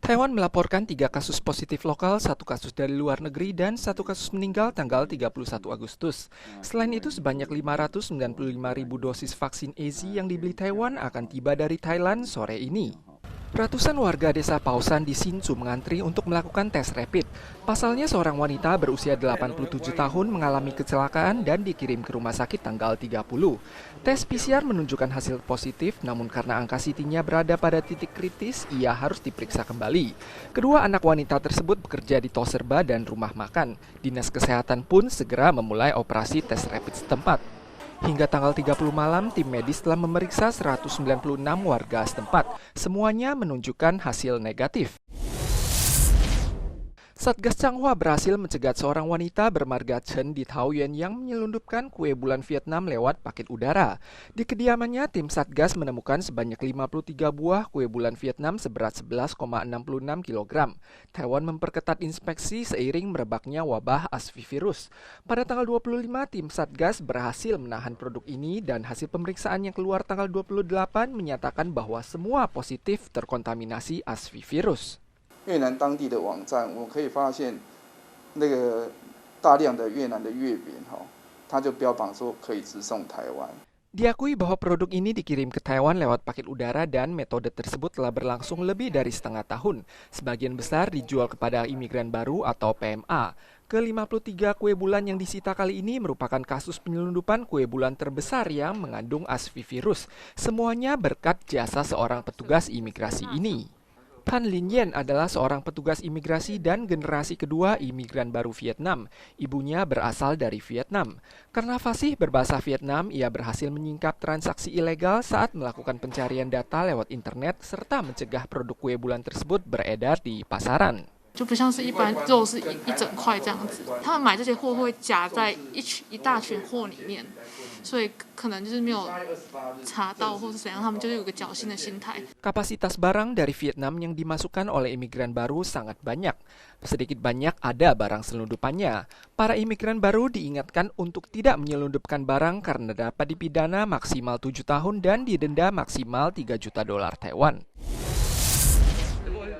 Taiwan melaporkan 3 kasus positif lokal, 1 kasus dari luar negeri, dan 1 kasus meninggal tanggal 31 Agustus. Selain itu, sebanyak 595.000 dosis vaksin AZ yang dibeli Taiwan akan tiba dari Thailand sore ini. Ratusan warga desa Pausan di Hsinchu mengantri untuk melakukan tes rapid. Pasalnya seorang wanita berusia 87 tahun mengalami kecelakaan dan dikirim ke rumah sakit tanggal 30. Tes PCR menunjukkan hasil positif, namun karena angka CT-nya berada pada titik kritis, ia harus diperiksa kembali. Kedua anak wanita tersebut bekerja di Toserba dan rumah makan. Dinas Kesehatan pun segera memulai operasi tes rapid setempat. Hingga tanggal 30 malam, tim medis telah memeriksa 196 warga setempat. Semuanya menunjukkan hasil negatif. Satgas Changhua berhasil mencegat seorang wanita bermarga Chen di Taoyuan yang menyelundupkan kue bulan Vietnam lewat paket udara. Di kediamannya, tim Satgas menemukan sebanyak 53 buah kue bulan Vietnam seberat 11,66 kg. Taiwan memperketat inspeksi seiring merebaknya wabah asvivirus. Pada tanggal 25, tim Satgas berhasil menahan produk ini dan hasil pemeriksaan yang keluar tanggal 28 menyatakan bahwa semua positif terkontaminasi asvivirus. 越南当地的网站，我们可以发现那个大量的越南的月饼，它就标榜说可以直送台湾。 Diakui bahwa produk ini dikirim ke Taiwan lewat paket udara dan metode tersebut telah berlangsung lebih dari setengah tahun. Sebagian besar dijual kepada imigran baru atau PMA. Ke-53 kue bulan yang disita kali ini merupakan kasus penyelundupan kue bulan terbesar yang mengandung asvivirus. Semuanya berkat jasa seorang petugas imigrasi ini. Pan Lin Yen adalah seorang petugas imigrasi dan generasi kedua imigran baru Vietnam. Ibunya berasal dari Vietnam. Karena fasih berbahasa Vietnam, ia berhasil menyingkap transaksi ilegal saat melakukan pencarian data lewat internet serta mencegah produk kue bulan tersebut beredar di pasaran. 就不像是一般肉是一整块这样子，他们买这些货会夹在一大群货里面，所以可能就是没有查到或是怎样，他们就是有个侥幸的心态。 Kapasitas barang dari Vietnam yang dimasukkan oleh imigran baru sangat banyak. Sedikit banyak ada barang selundupannya. Para imigran baru diingatkan untuk tidak menyelundupkan barang karena dapat dipidana maksimal 7 tahun dan didenda maksimal 3 juta dolar Taiwan.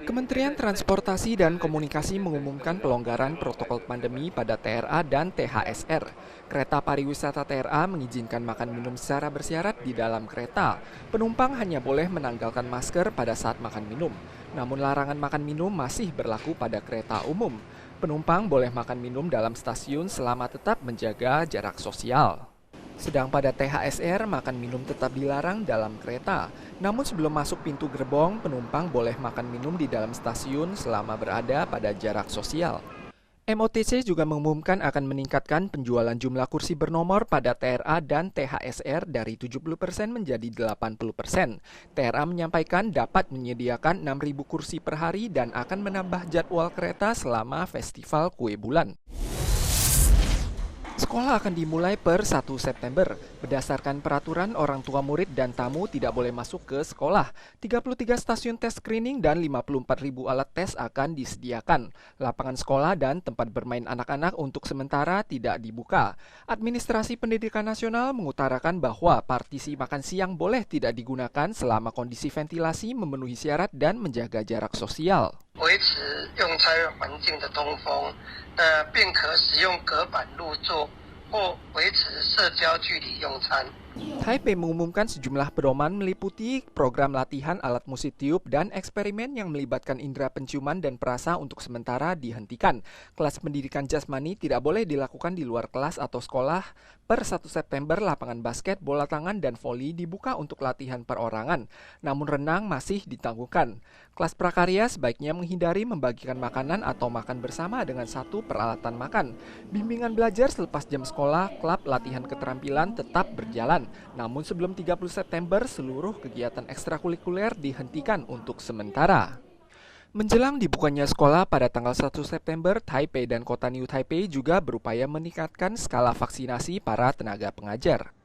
Kementerian Transportasi dan Komunikasi mengumumkan pelonggaran protokol pandemi pada TRA dan THSR. Kereta pariwisata TRA mengizinkan makan minum secara bersyarat di dalam kereta. Penumpang hanya boleh menanggalkan masker pada saat makan minum. Namun larangan makan minum masih berlaku pada kereta umum. Penumpang boleh makan minum dalam stasiun selama tetap menjaga jarak sosial. Sedang pada THSR, makan minum tetap dilarang dalam kereta. Namun sebelum masuk pintu gerbong, penumpang boleh makan minum di dalam stasiun selama berada pada jarak sosial. MOTC juga mengumumkan akan meningkatkan penjualan jumlah kursi bernomor pada TRA dan THSR dari 70% menjadi 80%. TRA menyampaikan dapat menyediakan 6.000 kursi per hari dan akan menambah jadwal kereta selama festival kue bulan. Sekolah akan dimulai per 1 September. Berdasarkan peraturan, orang tua murid dan tamu tidak boleh masuk ke sekolah. 33 stasiun tes screening dan 54.000 alat tes akan disediakan. Lapangan sekolah dan tempat bermain anak-anak untuk sementara tidak dibuka. Administrasi Pendidikan Nasional mengutarakan bahwa partisi makan siang boleh tidak digunakan selama kondisi ventilasi memenuhi syarat dan menjaga jarak sosial. 维持用餐环境的通风，并可使用隔板入座或维持社交距离用餐。 Taipei mengumumkan sejumlah pedoman meliputi program latihan alat musik tiup dan eksperimen yang melibatkan indera penciuman dan perasa untuk sementara dihentikan. Kelas pendidikan jasmani tidak boleh dilakukan di luar kelas atau sekolah. Per 1 September, lapangan basket, bola tangan, dan voli dibuka untuk latihan perorangan. Namun renang masih ditangguhkan. Kelas prakarya sebaiknya menghindari membagikan makanan atau makan bersama dengan satu peralatan makan. Bimbingan belajar selepas jam sekolah, klub latihan keterampilan tetap berjalan. Namun sebelum 30 September, seluruh kegiatan ekstrakurikuler dihentikan untuk sementara. Menjelang dibukanya sekolah pada tanggal 1 September, Taipei dan kota New Taipei juga berupaya meningkatkan skala vaksinasi para tenaga pengajar.